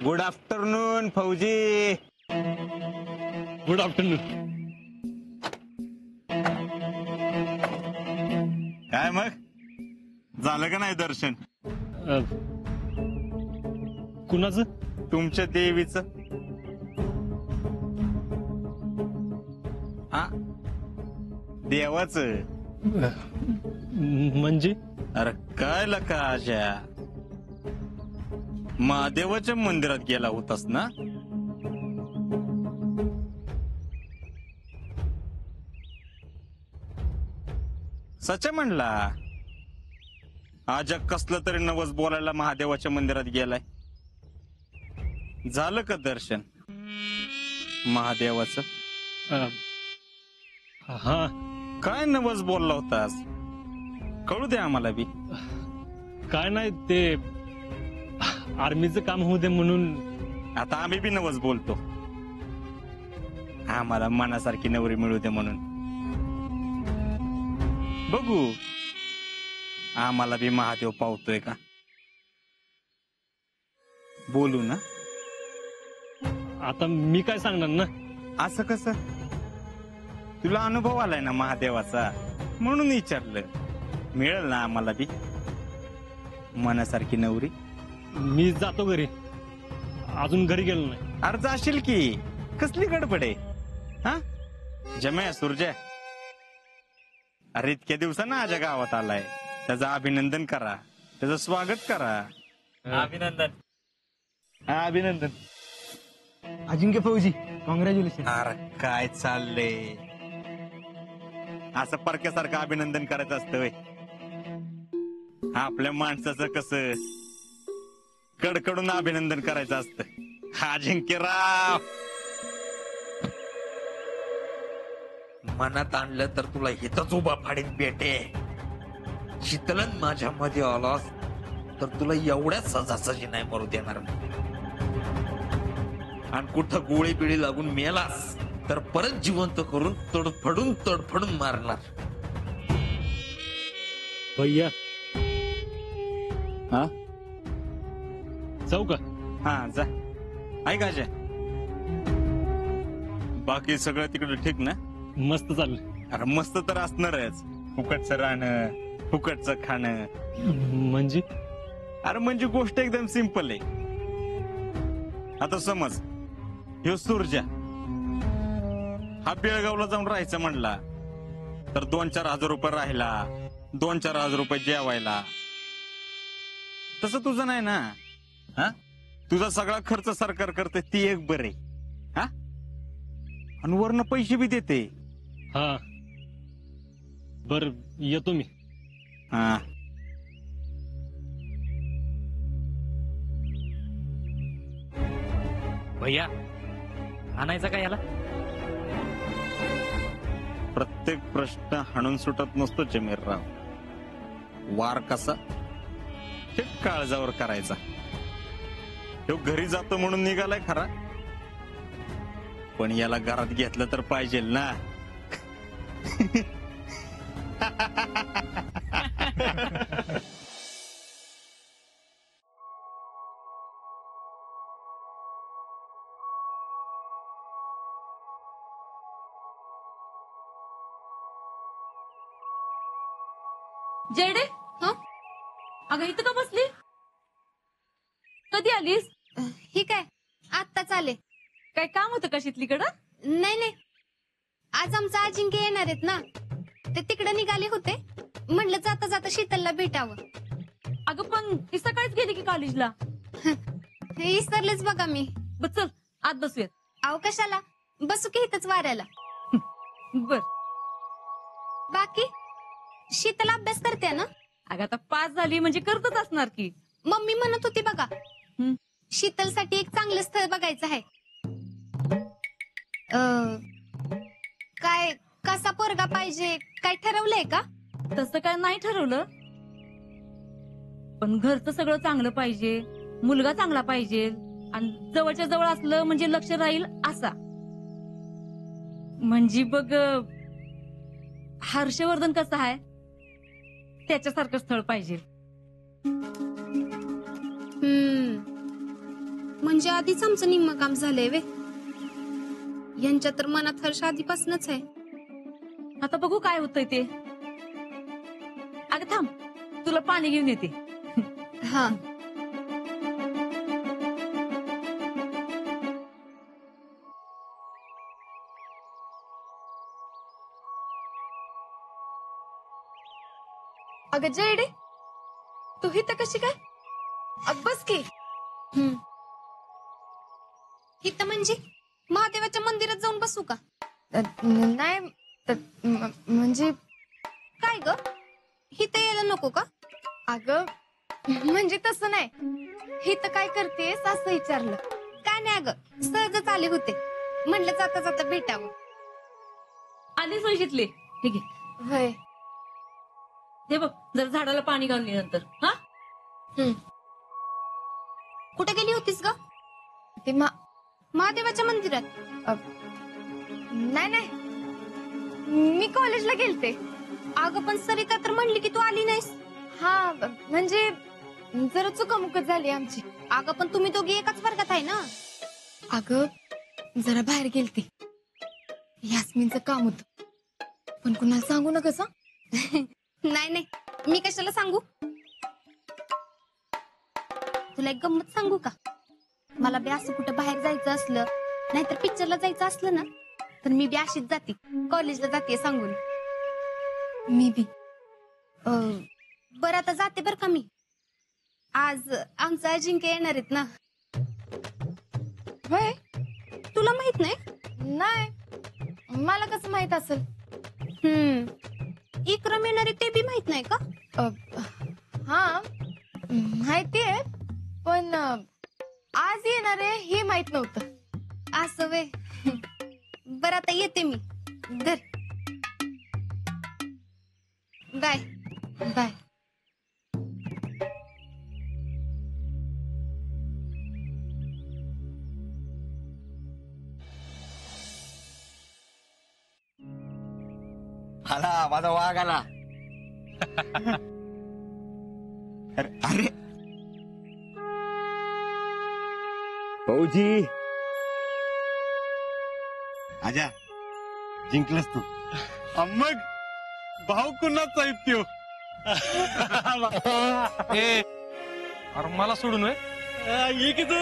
Good afternoon फौजी. Good afternoon. काय मग झालं का नाही दर्शन? कुणाचं? तुमच्या देवीचं. हा देवाचं. म्हणजे अरे काय लका आशा, महादेवाच्या मंदिरात गेला होतास ना? सच म्हणला. आज कसलं तरी नवस बोलायला महादेवाच्या मंदिरात गेलाय. झालं का दर्शन महादेवाचं? हा. काय नवस बोलला होतास? कळू दे आम्हाला बी. काय नाही, ते आर्मीचं काम होऊ दे म्हणून. आता आम्ही बी नवस बोलतो, आम्हाला मनासारखी नवरी मिळू दे म्हणून. बघू आम्हाला बी महादेव पावतोय का. बोलू ना. आता मी काय सांगणार ना. असं कसं? तुला अनुभव आलाय ना महादेवाचा, म्हणून विचारलं. मिळेल ना आम्हाला बी मनासारखी नवरी? मी जातो घरी, अजून घरी गेलो नाही. अरे जाशील की, कसली गडबड आहे? हा जम्या सुरज्या, अरे इतक्या दिवसानं आजा गावात आलाय, त्याचं अभिनंदन करा, त्याचं स्वागत करा. अभिनंदन. अभिनंदन. अजिंक्य फौजी, कॉंग्रॅच्युलेशन. अरे काय चाललंय? असं परक्यासारखं अभिनंदन करायचं असतं व्हय? आपल्या माणसाचं कसं कडकडून अभिनंदन करायचं असतं. अजिंक्यराव, मनात आणलं तर तुला हिथच उभा फाडीन बेटे. शीतलन माझ्या मध्ये आलास तर तुला एवढ्या सजासजी नाही मरू देणार. आणि कुठं गोळी बिळी लागून मेलास तर परत जिवंत करून तडफडून मारणार. भैया हा जाऊ का? हा जा. ऐका अजय, बाकी सगळं तिकडे ठीक ना? मस्त चाललंय. अरे मस्त तर असणारच. फुकटचं राहणं, फुकटचं खाणं. म्हणजे अरे म्हणजे गोष्ट एकदम सिंपल आहे. आता समज ह्यो सुरजा हा बेळगावला जाऊन राहायचं म्हणला तर 2-4 हजार रुपये राहिला, 2-4 हजार रुपये जेवायला. तसं तुझं नाही ना. हा तुझा सगळा खर्च सरकार करते, ती एक बरे. हा आणि वरनं पैसे बी देते. हा बर, येतो मी. हा भैया आणायचा का याला? प्रत्येक प्रश्न हाणून सुटत नसतो जमीरराव. वार कसा हे काळजावर करायचा. तो घरी जातो म्हणून निघालाय खरा, पण याला घरात घेतलं तर पाहिजे ना. जेडे, हं? अगं इथं का बसली? कधी आलीस? ही काय आत्ताच आले. काय काम होतं का शितलीकडं? नाही नाही, आज आमचा अजिंक्य येणार आहेत ना, ते तिकडे निघाले होते. म्हणलं जाता जाता शीतलला भेटावं. अगं पण ती सकाळीच गेली की कॉलेजला. हे विसरलेच बघा मी. बर चल आत बसूयात. अहो कशाला, बसू की इथंच वाऱ्याला. बर. बाकी शीतल अभ्यास करते ना? अगं आता 5 झाली म्हणजे करतच असणार की. मम्मी म्हणत होती बघा, हं. शीतलसाठी एक चांगलं स्थळ बघायचं आहे. काय कसा पोरगा पाहिजे, काय ठरवलंय का? तसं काय नाही ठरवलं, पण घरचं सगळं चांगलं पाहिजे, मुलगा चांगला पाहिजे आणि जवळच्या जवळ असलं म्हणजे लक्ष राहील असा. म्हणजे बघ, हर्षवर्धन कसं आहे त्याच्यासारखं स्थळ पाहिजे. म्हणजे म्हणजे आधीच आमचं निम्म काम झालंय वे. यांच्या तर मनात हर्ष आधीपासूनच आहे. आता बघू काय होतंय ते. अगं थांब, तुला पाणी घेऊन येते. हा. अगं जयडे, तू इथं कशी काय? अग बस की. इथं म्हणजे महादेवाच्या मंदिरात जाऊन बसू का? नाही म्हणजे काय ग, इथं यायला नको का? अगं म्हणजे तसं नाही, इथं काय करतेस असं विचारलं. काय नाही अगं, सहजच आले होते, म्हणलं जाता जाता भेटावं. आलीच वैशीतले. हे घे, होय. हे बघ, जर झाडाला पाणी घालून ये नंतर. हा, कुठे गेली होतीस ग? ते महादेवाच्या मंदिरात? नाही मी कॉलेजला गेलते. अगं पण सरिता तर म्हणली की तू आली नाहीस. हा म्हणजे जरा चुकामुकच झाली आमची. अगं पण तुम्ही दोघी एकाच वर्गात आहे ना. अगं जरा बाहेर गेलते, यास्मिनचं काम होत, पण कुणाला सांगू नका सा. नाही नाही, मी कशाला सांगू. तुला एक गंमत सांगू का? मला बी असं कुठं बाहेर जायचं असलं, नाहीतर पिक्चरला जायचं असलं ना, तर मी बी अशीच जाते, कॉलेजला जाते सांगून. मी बी. बरं आता जाते बर का मी. आज आमचं अजिंक्य येणार आहेत ना. होय, तुला माहित नाही? नाही, मला कसं माहित असेल. इक्रम येणार आहे ते बी माहित नाही का? हा माहितीये, पण आज येणार आहे हे माहित नव्हतं. असं वे. बरं आता येते मी. धर. बाय. बाय. आला माझा वाघ आला. अरे भाऊजी, आजा जिंकलंस तू. मग भाऊ कुणाचा आहे त्यो? अरे मला सोडून होय. ये की तू.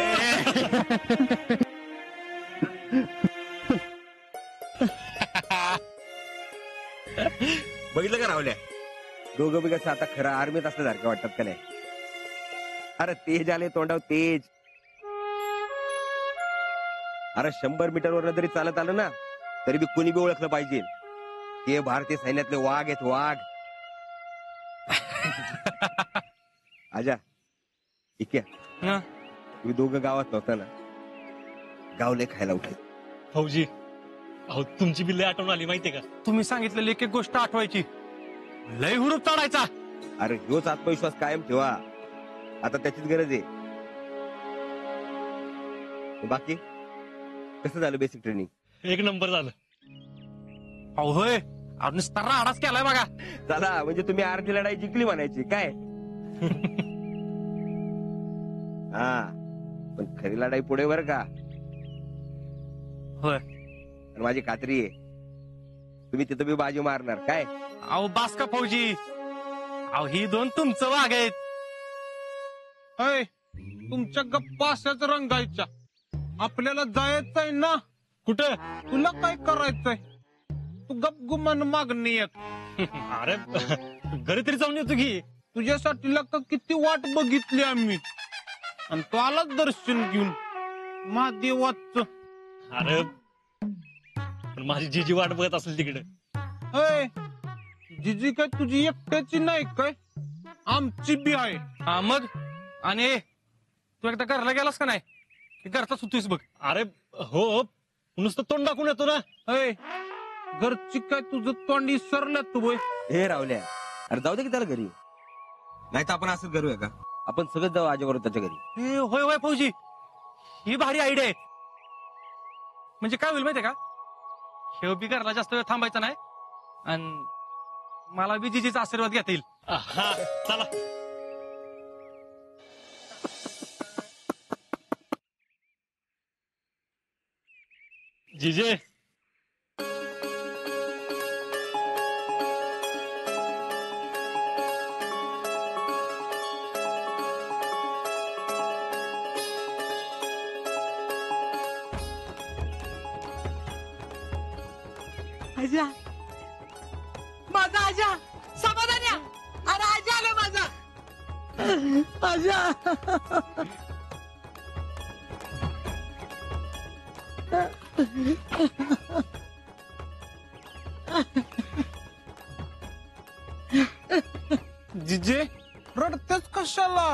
बघितलं का रावल्या, दोघं बी कसं आता खरं आर्मीत असल्यासारखं वाटतात का नाही. अरे तेज आले तोंडाव तेज. अरे 100 मीटरवर जरी चालत आलं ना, तरी बी कोणी बी ओळखलं पाहिजे, हे भारतीय सैन्यातले वाघ आहेत, वाघ. आजा इक्या, तुम्ही दोघं गावात नव्हता ना, गावले खायला उठाय. भाऊजी, अहो तुमची बिल्ले आठवण आली माहितीये का? तुम्ही सांगितलेली एक एक गोष्ट आठवायची, लय हुरूप चढायचा. अरे ह्योच आत्मविश्वास कायम ठेवा, आता त्याचीच गरज आहे. बाकी कसं झालं बेसिक ट्रेनिंग? एक नंबर झालं. अहो होय, आपण राडाच केलाय बघा. चला म्हणजे तुम्ही अर्धी लढाई जिंकली म्हणायची काय? हा, पण खरी लढाई पुढे बर का. होय, आणि माझी खात्री आहे तुम्ही तिथं बी बाजी मारणार काय. अहो बास का फौजी, अहो ही दोन तुमचं वाघ आहेत. तुमच्या गप्पा अशाच रंगायच्या. आपल्याला जायचंय ना. कुठं? तुला काय करायचंय? तू गपगुमान मागणी येत. अरे घरी तरी जाऊन येतो की. तुझ्यासाठी लका किती वाट बघितली आम्ही, आणि तू आलाच दर्शन घेऊन महादेवाच. अरे पण माझी जीजी वाट बघत असेल तिकडे. जिजी काय तुझी एकट्याची नाही काय, आमची बी आहे. हा मग, आणि तू एकदा घरला गेलास का नाही, की घरचा सुतोयस बघ. अरे हो, नुसतं तोंड दाखवून येतो ना. घरची काय तुझं तोंडी सरलं तू बोय. हे रावल्या, अरे जाऊ दे की त्याला घरी, नाही तर आपण असंच करूया का, आपण सगळं जाऊ आजवर त्याच्या घरी. होय होय फौजी, ही भारी आयडिया आहे. म्हणजे काय होईल माहितीये का, हे बी घरला जास्त वेळ थांबायचा नाही, आणि मला बी जिजीचा आशीर्वाद घेता येईल. चला. जिजे आजा माझा आजा समाधान या. अरे आजा आलं माझा आजा. जिजे रडतेच कशाला?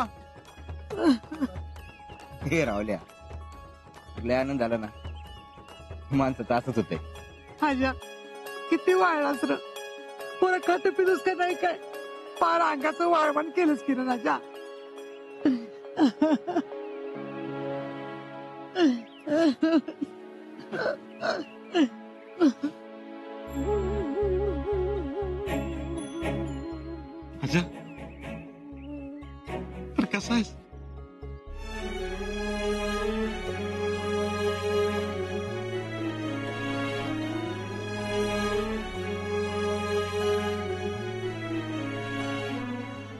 हे रावल्या लय आनंद झाला ना. माणसं तासच होते. आजा किती वाळलास र. पुरा खात पिलूस का नाही काय? पार अंगाचं वाळवण केलंस की ना राजा. आजा तर कसा आहेस?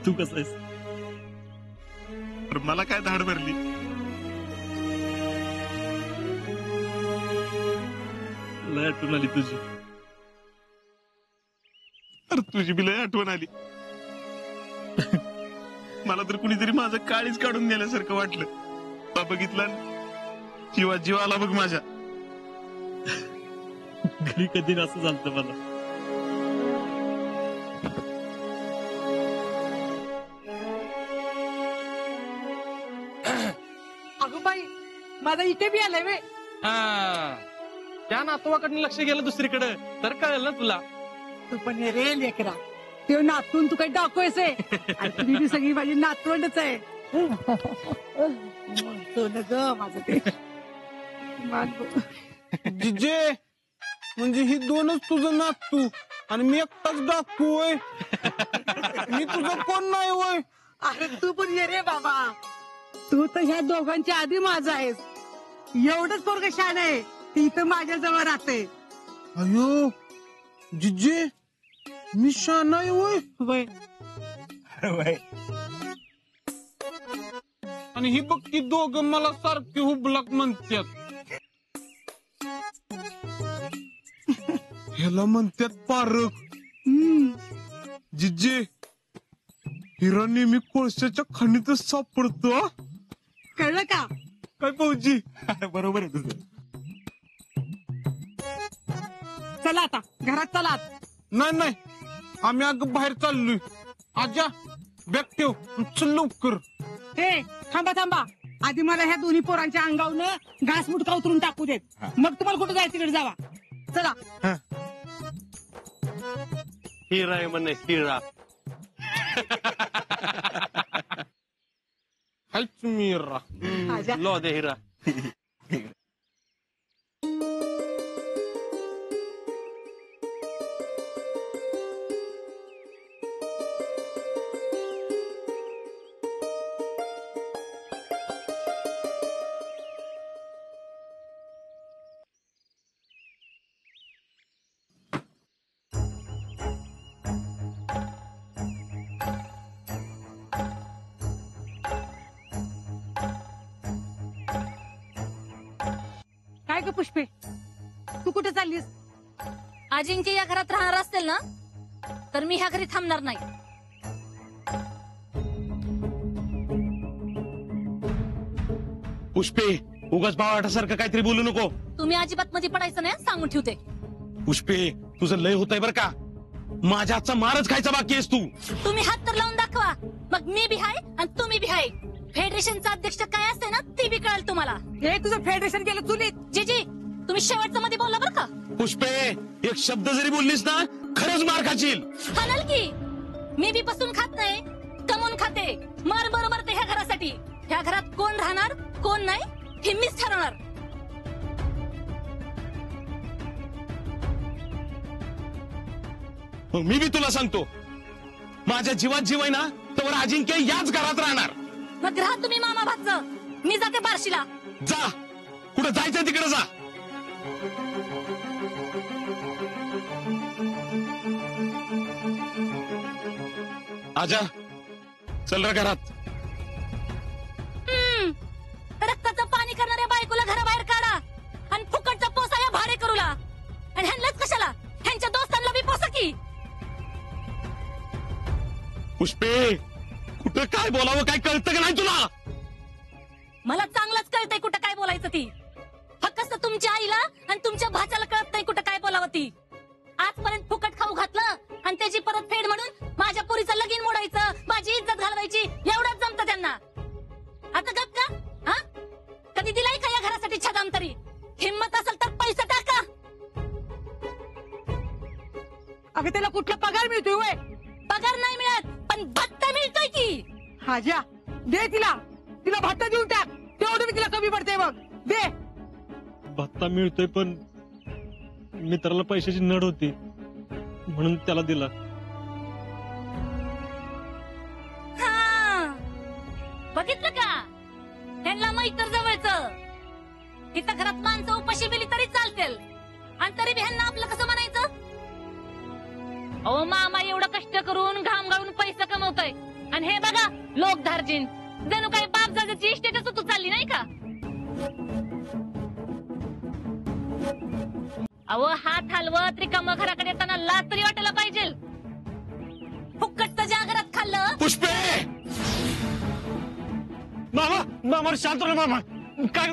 तू कसा आहेस? तर मला काय धाड भरली. लय आठवण आली तुझी. अरे तुझी बी लय आठवण आली. मला तर कुणीतरी माझं काळीच काढून गेल्यासारखं वाटलं. बघितलं जीवा जीवाला बघ माझ्या. घरी कधी असं झालं मला. अगं बाई माझा इथे बी आलाय वे. त्या नातवाकडनं लक्ष गेलं दुसरीकडे तर कळलं ना तुला. तू पण हे रे लेकरा. ते नातून तू काही दाखवायच आहे. आणि तुम्ही बी सगळी माझी नातवंडच आहे. सोनं ग माझं ते. मान गं. जिजे म्हणजे ही दोनच तुझं नातू आणि मी एकटाच डाकू होय. मी तुझं कोण नाही होय. अरे तू पण ये रे बाबा. तू तर ह्या दोघांच्या आधी माझा आहेस. एवढंच पोरग शान आहे ती इथं माझ्या जवळ राहते. अयो जिजे मी शान आहे होय. वय आणि ही बघ की दोघं मला सारखी हुबलाक म्हणतात. ह्याला म्हणतात पारख. जिजे हिरा नेहमी कोळशाच्या खणीतच सापडतो. कळलं का? काय भाऊजी? बरोबर आहे तुझं. चला आता घरात चला. नाही नाही आम्ही अगं बाहेर चाललोय. आजा बॅग ठेव चल लवकर. हे थांबा थांबा. आधी मला ह्या दोन्ही पोरांच्या अंगावनं घास मुटका उतरून टाकू देत. मग तुम्हाला कुठे जायचं तिकडे जावा. चला. हिरा आहे म्हणे हिरा. हायच मीरा. आजा. लो दे हिरा. काय ग पुष्पे तू कुठे चाललीस? अजिंक्य या घरात राहणार असतील ना तर मी ह्या घरी थांबणार नाही. पुष्पे उगाच भावाटासारखं काहीतरी बोलू नको. तुम्ही अजिबात मध्ये पडायचं नाही सांगून ठेवते. पुष्पे तुझं लय होतंय बरं का. माझ्या हातचा मारच खायचा बाकी आहेस तू. तुम्ही हात तर लावून दाखवा मग मी बी आहे आणि तुम्ही बी आहे. फेडरेशनचा अध्यक्ष काय असते ना ते बी कळेल तुम्हाला. हे तुझं फेडरेशन केलं चुलीत. जीजी तुम्ही शेवटचं मध्ये बोलला बरं का. पुष्पे एक शब्द जरी बोललीस ना खरंच मार खाशील. हाणाल की. मी बी बसून खात नाही कमवून खाते. मार बरोबर ते ह्या घरासाठी. ह्या घरात कोण राहणार कोण नाही हे मीच ठरवणार. मग मी बी तुला सांगतो माझ्या जीवात जीव आहे ना तर अजिंक्य याच घरात राहणार. मग राहा तुम्ही मामा भाचं. मी जाते बार्शीला. जा कुठं जायचं तिकडे जा. आजा चल रे घरात. रक्ताचं पाणी करणाऱ्या बायकोला घराबाहेर काढा आणि फुकटचा पोसा या भाडे करूला. आणि ह्यांनाच कशाला, ह्यांच्या दोस्तांना बी पोसा की. पुष्पे कुठं काय बोलावं काय कळतं का नाही तुला? मला चांगलंच कळतंय कुठं काय बोलायचं ती. फक्त तुमच्या आईला आणि तुमच्या भाच्याला कळत नाही कुठं काय बोलावं ती. आजपर्यंत फुकट खाऊ घातलं आणि त्याची परत फेड म्हणून माझ्या पोरीचं लगीन मोडायचं, माझी इज्जत घालवायची, एवढंच जमतं त्यांना. आता गप का? हा, कधी दिलाय का या घरासाठी छदाम तरी? हिम्मत असेल तर पैसा टाका. अगं त्याला कुठला पगार मिळतोय वय? पगार नाही मिळत पण भत्ता मिळतोय की. हाज्या दे तिला भत्ता देऊन टाक. तेवढं मी तिला कमी पडते बघ. दे. भत्ता मिळतोय पण मित्राला पैशाची नड होती म्हणून त्याला दिला. हा, बघितलं का? ह्यांना माहित तर जवळचं. इथं घरात माणसं उपाशी गेली तरी चालतील आणि तरी बी ह्यांना आपलं कसं म्हणायचं? अहो मामा एवढं कष्ट करून घाम गाळून पैसा कमवतोय आणि हे बघा लोक धार्जिन जणू काही बाप दादाची इस्टेटच तू चालली नाही का? अहो हात हलवत रिकाम घराकडे येताना लाज तरी वाटायला पाहिजे. फुकट ज्या घरात खाल्लं. पुष्पे मामा मामा शांत हो ना मामा. काय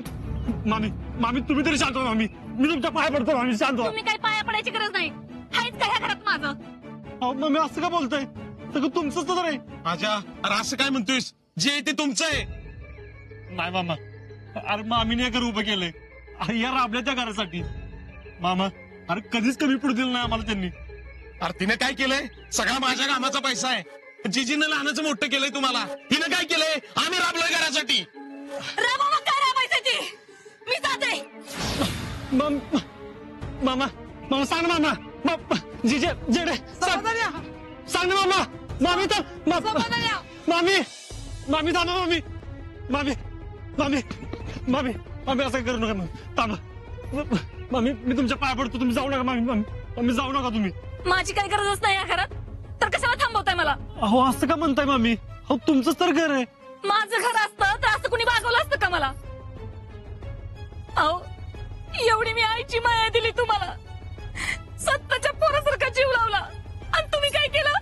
मामी मामी तुम्ही तरी शांत हो मामी. मी तुमच्या पाया पडतो मामी. शांत हो. तुम्ही काही पाया पडायची गरज नाही. हायच का ह्या घरात माझं? अहो मग मी असं का बोलतोय? सगळं तुमचंच तर आहे. आजा अरे असं काय म्हणतोयस? जे ते तुमचं आहे. नाही मामा, अरे मामीने घर उभं केलंय या राबल्याच्या घरासाठी. मामा अरे कधीच कमी पडू दिलं नाही आम्हाला त्यांनी. अरे तिने काय केलंय? सगळा माझ्या कामाचा पैसा आहे. जिजीनं लहानाचं मोठं केलंय तुम्हाला. तिने काय केलंय? आम्ही राबलोय घरासाठी. राबा मग काय राबायचं ते? मी जाते. मामा मामा सांग ना मामा. जिजे जेडे सांग ना मामा. मामी तर मामी मामी थांबा मामी. मामी मामी मामी मामी असं करू नका. थांबा मामी मी तुमच्या पाया पडतो. तुम्ही जाऊ नका मामी. मामी जाऊ नका तुम्ही. माझी काही गरजच नाही या घरात तर कशाला थांबवताय मला? अहो असं का म्हणताय मामी? अहो तुमचंच तर घर आहे. माझं घर असतं तर असं कुणी वागवलं असतं का मला? अहो एवढी मी आईची माया दिली तुम्हाला, सत्ताच्या पोरासारखा जीव लावला आणि तुम्ही काय केलं?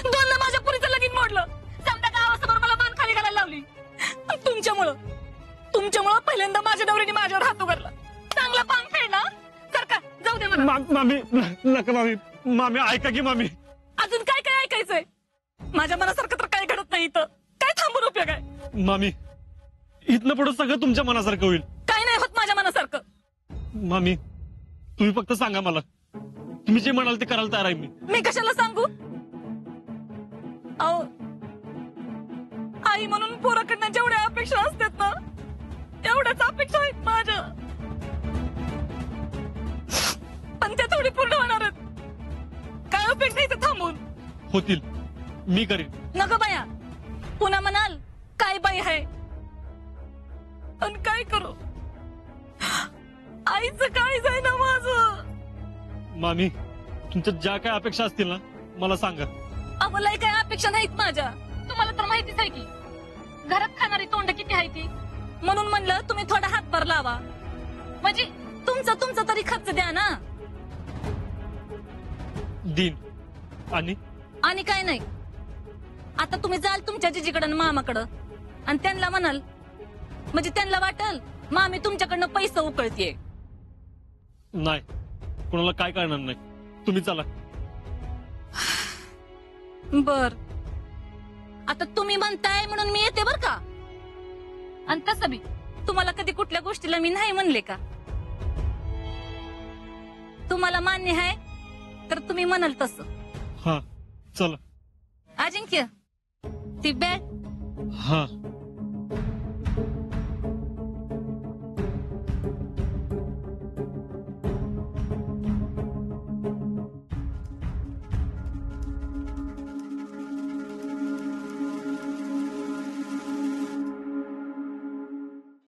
दोनदा माझ्या पुरीचं लगीन मोडलं. समजा गावासमोर मला मान खाली घालायला लावली. तुमच्यामुळं पहिल्यांदा माझ्या नवऱ्याने माझ्यावर हात उघडला. चांगला पांग फेडला. सरका जाऊ दे मला. मामी नका मामी. मामी ऐका की मामी. अजून काय काय ऐकायचंय? माझ्या मनासारखं तर काय घडत नाही इथं. काय थांबून उपयोग आहे? मामी इथनं पुढे सगळं तुमच्या मनासारखं होईल. काय नाही होत माझ्या मनासारखं. मामी तुम्ही फक्त सांगा मला. तुम्ही जे म्हणाल ते करायला तयार आहे मी. मी कशाला सांगू? अहो आई म्हणून पोराकडनं जेवढ्या अपेक्षा असतात ना तेवढ्याच अपेक्षा आहेत माझ्या. पण त्या थोडी पूर्ण होणार आहेत. काय उपयोग नाही तर थांबून. होतील मी करीन. नग बाया पुन्हा म्हणाल काय बाई आहे आणि काय करू? आईचं काय जाय ना माझं. मामी तुमच्या ज्या काय अपेक्षा असतील ना मला सांगा. आम्हालाही काय अपेक्षा नाहीत माझ्या. तुम्हाला तर माहितीच आहे की घरात खाणारी तोंड किती आहे ती. म्हणून म्हणलं तुम्ही थोडा हातभार लावा. म्हणजे तुमचा तरी खर्च द्या ना. दिन आणि काय नाही. आता तुम्ही जाल तुमच्या जिजीकडं आणि मामाकडं आणि त्यांना म्हणाल म्हणजे त्यांना वाटल मामी तुमच्याकडनं पैसा उकळतीये. नाही कोणाला काय करणार नाही. तुम्ही चला. बर आता तुम्ही म्हणताय म्हणून मी येते बर का. आणि तसं बी तुम्हाला कधी कुठल्या गोष्टीला मी नाही म्हणले का? तुम्हाला मान्य आहे तर तुम्ही म्हणाल तसं. हा चला. अजिंक्य ती बॅग हा